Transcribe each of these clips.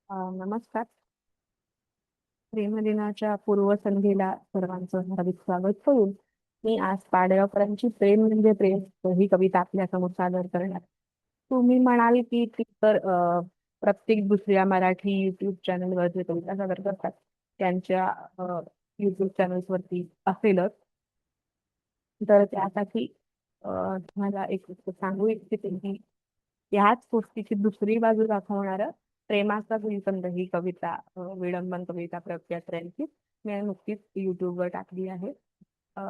नमस्कार. प्रेमदिनाच्या पूर्वसंध्येला सर्वांचं हार्दिक स्वागत करून मी आज पाडगावकरांची प्रेम म्हणजे प्रेम ही कविता आपल्या समोर सादर करणार. तुम्ही म्हणाल की ती तर प्रत्येक दुसऱ्या मराठी युट्यूब चॅनलवर जे कविता सादर करतात त्यांच्या युट्यूब चॅनल्स वरती असेलच. तर त्यासाठी तुम्हाला एक गोष्ट सांगू इच्छिते की ह्याच गोष्टीची दुसरी बाजू दाखवणारं प्रेमाचा गुलकंद ही कविता विडंबन कविता प्रख्यात यांची मी नुकतीच युट्यूबवर टाकली आहे. अ,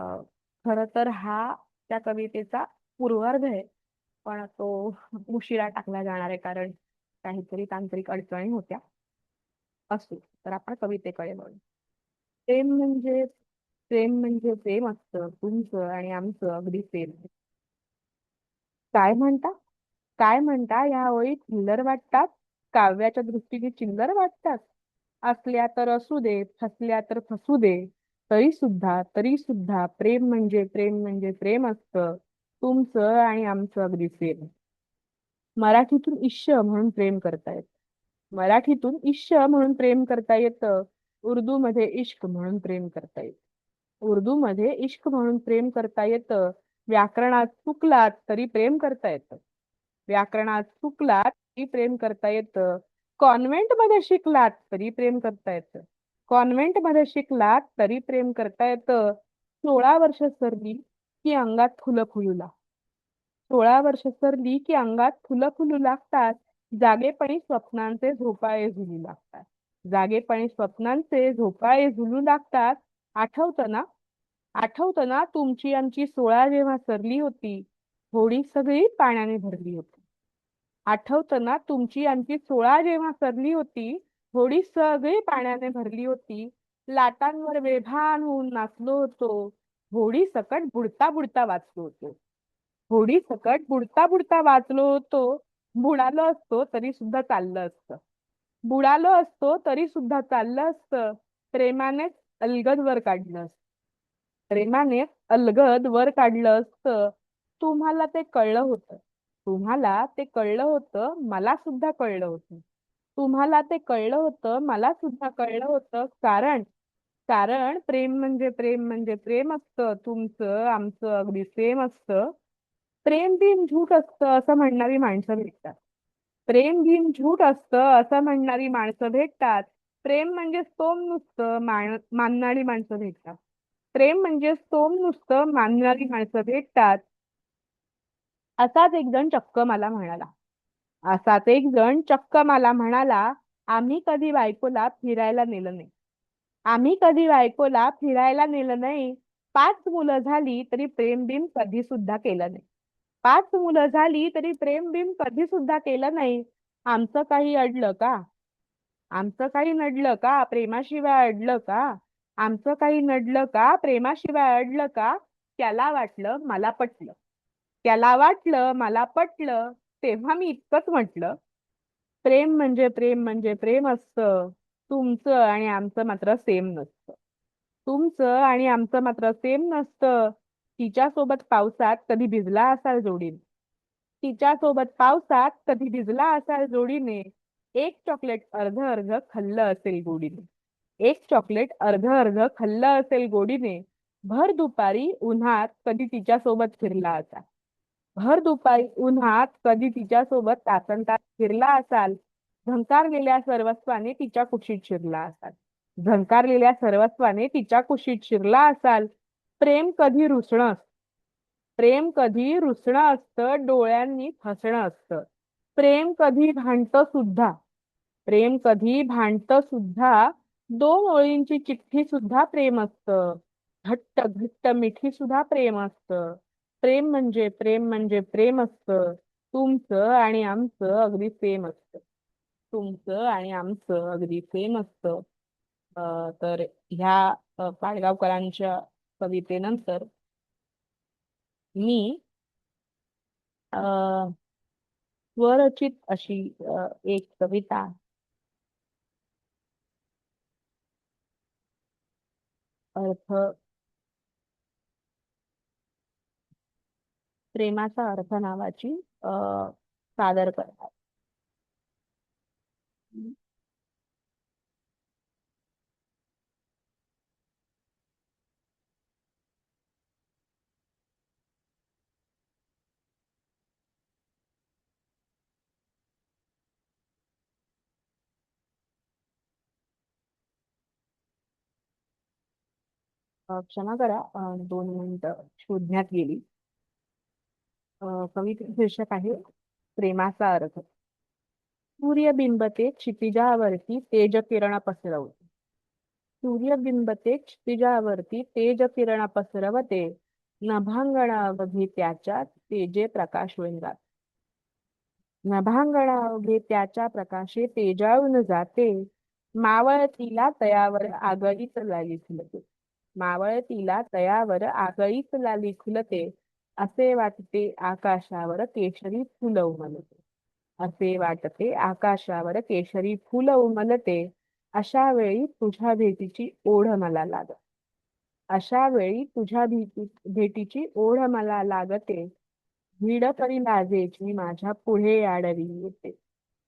खरं तर हा त्या कवितेचा पूर्वार्ध आहे, पण तो उशिरा टाकला जाणार आहे कारण काहीतरी तांत्रिक अडचणी होत्या. असो, तर आपण कवितेकडे वळू. प्रेम म्हणजे प्रेम असतं तुमचं आणि आमचं अगदी प्रेम. काय म्हणता? काय म्हणता या ओळी चिल्लर वाटतात? काव्याच्या दृष्टीने चिल्लर वाटतात? असल्या तर असू दे, फसल्या तर फसू दे. तरी सुद्धा प्रेम म्हणजे प्रेम असतं तुमचं आणि आमचं अगदी सेम. मराठीतून इश्य म्हणून प्रेम करतायत. मराठीतून इश्य म्हणून प्रेम करता येतं. उर्दूमध्ये इश्क म्हणून प्रेम करता येतं. उर्दूमध्ये इश्क म्हणून प्रेम करता येतं. व्याकरणात चुकलात तरी प्रेम करता येतं. व्याकरणात चुकलात तरी प्रेम करता येतं. कॉन्व्हेंटमध्ये शिकलात तरी प्रेम करता येतं. कॉन्व्हेंटमध्ये शिकलात तरी प्रेम करता येतं. 16 वर्ष सरली की अंगात फुलं फुलू लागतात. 16 वर्ष सरली की अंगात फुलं फुलू लागतात. जागेपणी स्वप्नांचे झोपाळे झुलू लागतात. जागेपणी स्वप्नांचे झोपाळे झुलू लागतात. आठवतं ना? आठवतं ना तुमची आमची 16 जेव्हा सरली होती, होडी सगळी पाण्याने भरली होती. आठवतं ना तुमची आमची 16 जेव्हा सरली होती, होडी सगळी पाण्याने भरली होती. लाटांवर बेभान होऊन नाचलो होतो. होडी सकट बुडता बुडता वाचलो होतो. होडी सकट बुडता बुडता वाचलो होतो. बुडालो असतो तरी सुद्धा चाललं असतं. बुडालो असतो तरी सुद्धा चाललं असतं. प्रेमानेच अलगद वर काढलं असतं. प्रेमाने अलगद वर काढलं असतं. तुम्हाला ते कळलं होतं. तुम्हाला ते कळलं होतं, मला सुद्धा कळलं होतं. तुम्हाला ते कळलं होतं, मला सुद्धा कळलं होतं. कारण कारण प्रेम म्हणजे प्रेम असतं तुमचं आमचं अगदी सेम असतं. प्रेम बिन झूट असतं असं म्हणणारी माणसं भेटतात. प्रेम बिन झूट असतं असं म्हणणारी माणसं भेटतात. प्रेम म्हणजे स्तोम नुसतं मानणारी माणसं भेटतात. प्रेम म्हणजे स्तोम नुसतं मानणारी माणसं भेटतात. असाच एक जण चक्क मला म्हणाला. असाच एक जण चक्क मला म्हणाला, आम्ही कधी बायकोला फिरायला नेलं नाही. आम्ही कधी बायकोला फिरायला नेलं नाही. 5 मुलं झाली तरी प्रेम बिम कधी सुद्धा केलं नाही. 5 मुलं झाली तरी प्रेम बिम कधी सुद्धा केलं नाही. आमचं काही अडलं का? आमचं काही नडलं का? प्रेमाशिवाय अडलं का? आमचं काही नडलं का? प्रेमाशिवाय अडलं का? त्याला वाटलं मला पटलं. त्याला वाटलं मला पटलं. तेव्हा मी इतकंच म्हटलं, प्रेम म्हणजे प्रेम असतं. तुमचं आणि आमचं मात्र सेम नसतं. तुमचं आणि आमचं मात्र सेम नसतं. तिच्यासोबत पावसात कधी भिजला असाल जोडीने. तिच्यासोबत पावसात कधी भिजला असाल जोडीने. एक चॉकलेट अर्ध अर्ध खाल्लं असेल गोडीने. एक चॉकलेट अर्ध अर्ध खाल्लं असेल गोडीने. भर दुपारी उन्हात कधी तिच्यासोबत फिरला असाल. भर दुपारी उन्हात कधी तिच्यासोबत तासनतास फिरला असाल. झंकारलेल्या सर्वस्वाने तिच्या कुशीत शिरला असाल. झंकारलेल्या सर्वस्वाने तिच्या कुशीत शिरला असाल. प्रेम कधी रुसणं असतं. प्रेम कधी रुसणं असतं डोळ्यांनी फसणं असतं. प्रेम कधी भांडतं सुद्धा. प्रेम कधी भांडतं सुद्धा. 2 ओळींची चिठ्ठी सुद्धा प्रेम असतं. घट्ट घट्ट मिठी सुद्धा प्रेम असतं. प्रेम म्हणजे प्रेम असतं. तुमचं आणि आमचं अगदी सेम असतं. तुमचं आणि आमचं अगदी सेम असतं. तर ह्या पाडगावकरांच्या कवितेनंतर मी अ, स्वरचित अशी एक कविता अर्थ प्रेमाचा अर्थ नावाची सादर करतात. क्षमा करा, 2 मिनिटं शोधण्यात गेली. कवितेचे शीर्षक आहे प्रेमाचा अर्थ. सूर्यबिंब ते क्षितिजावरती तेज किरण पसरवते. सूर्यबिंब ते क्षितिजावरती तेज किरण पसरवते. नभांगणावघे त्याच्या तेजे प्रकाश वंगात. नभांगणावघे त्याच्या प्रकाशे तेजाळून जाते. मावळतीला तयावर आगळीच लाली फुलते. मावळतीला तयावर आगळीच लाली फुलते. असे वाटते आकाशावर केशरी फुल उमलते. असे वाटते आकाशावर केशरी फुल उमलते. अशा वेळी तुझ्या भेटीची ओढ मला लागते. अशा वेळी तुझ्या भेटीची ओढ मला लागते. भीड परी लाजेची माझ्या पुढे आडवी येते.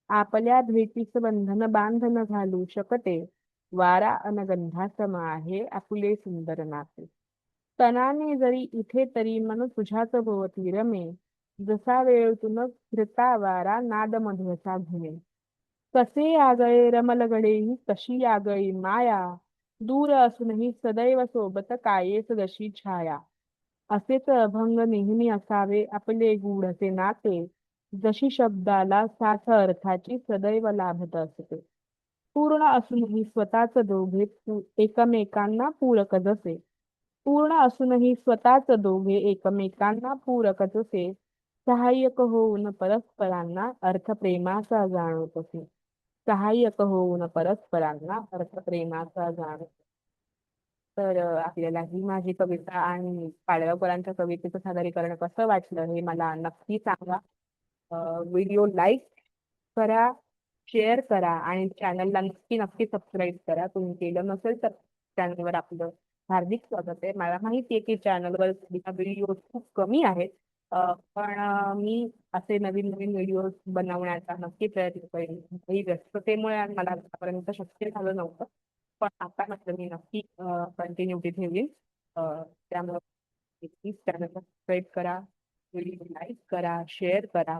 आपल्या भेटीच बंधन बांधन घालू शकते. वारा अनगंधासम आहे आपुले सुंदर नाते. तनाने जरी इथे तरी मन तुझ्याच भोवती रमे. जसा वेळ तुन फिरता वारा नाद मधुरसा घुमे. कसे आगळे रमलगडे ही कशी आगळी माया. दूर असूनही सदैव सोबत कायेस जशी छाया. असेच अभंग नेहमी असावे आपले गूढ नाते. जशी शब्दाला साथ अर्थाची सदैव लाभत असते. पूर्ण असूनही स्वतःच दोघे एकमेकांना पूरक जसे. पूर्ण असूनही स्वतःच दोघे एकमेकांना पूरक जसे. सहाय्यक होऊन परस्परांना अर्थ प्रेमाचा जाणवतसे. सहाय्यक होऊन परस्परांना अर्थ प्रेमाचा जाणवतो. तर आपल्याला ही माझी कविता आणि पाडगावकरांच्या कवितेचं सादरीकरण कसं वाटलं हे मला नक्की सांगा. व्हिडिओ लाईक करा, शेअर करा आणि चॅनलला नक्की नक्की सबस्क्राईब करा. तुम्ही केलं नसेल तर चॅनलवर आपलं हार्दिक स्वागत आहे. मला माहिती आहे की चॅनलवर व्हिडिओ खूप कमी आहेत. पण मी असे नवीन नवीन व्हिडिओ बनवण्याचा नक्की प्रयत्न करेन. काही व्यस्ततेमुळे मला आतापर्यंत शक्य झालं नव्हतं. पण आता म्हटलं मी नक्की कंटिन्युटी ठेवीन. त्यामुळे प्लीज चॅनल सबस्क्राईब करा, व्हिडिओ लाईक करा, शेअर करा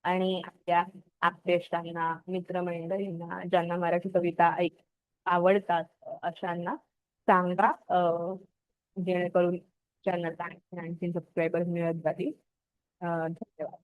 आणि आपल्या आप्तेष्टांना, मित्रमंडळींना, ज्यांना मराठी कविता आवडतात अशांना सांगा, जेणेकरून चॅनलला आणखी सबस्क्रायबर मिळत जातील. धन्यवाद.